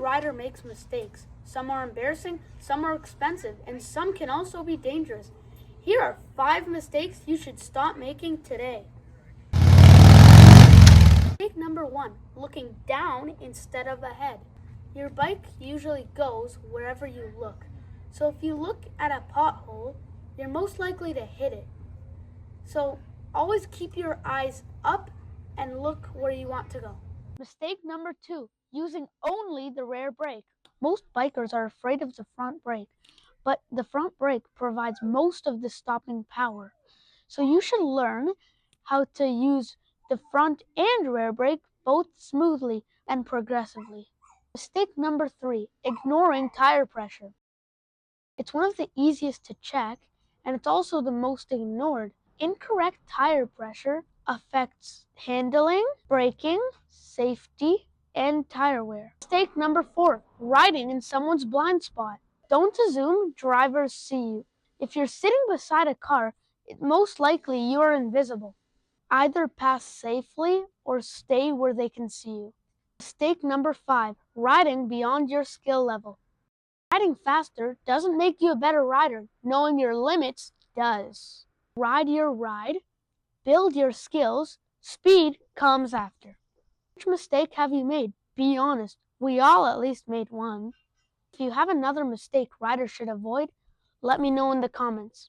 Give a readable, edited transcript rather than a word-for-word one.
rider makes mistakes. Some are embarrassing, some are expensive, and some can also be dangerous. Here are 5 mistakes you should stop making today. Mistake number 1, looking down instead of ahead. Your bike usually goes wherever you look. So if you look at a pothole, you're most likely to hit it. So always keep your eyes up and look where you want to go. Mistake number 2, using only the rear brake. Most bikers are afraid of the front brake, but the front brake provides most of the stopping power. So you should learn how to use the front and rear brake both smoothly and progressively. Mistake number 3, ignoring tire pressure. It's one of the easiest to check, and it's also the most ignored. Incorrect tire pressure affects handling, braking, safety, and tire wear. Mistake number 4, riding in someone's blind spot. Don't assume drivers see you. If you're sitting beside a car, most likely you are invisible. Either pass safely or stay where they can see you. Mistake number 5, riding beyond your skill level. Riding faster doesn't make you a better rider. Knowing your limits does. Ride your ride, build your skills, speed comes after. Which mistake have you made? Be honest. We all at least made one. If you have another mistake riders should avoid, let me know in the comments.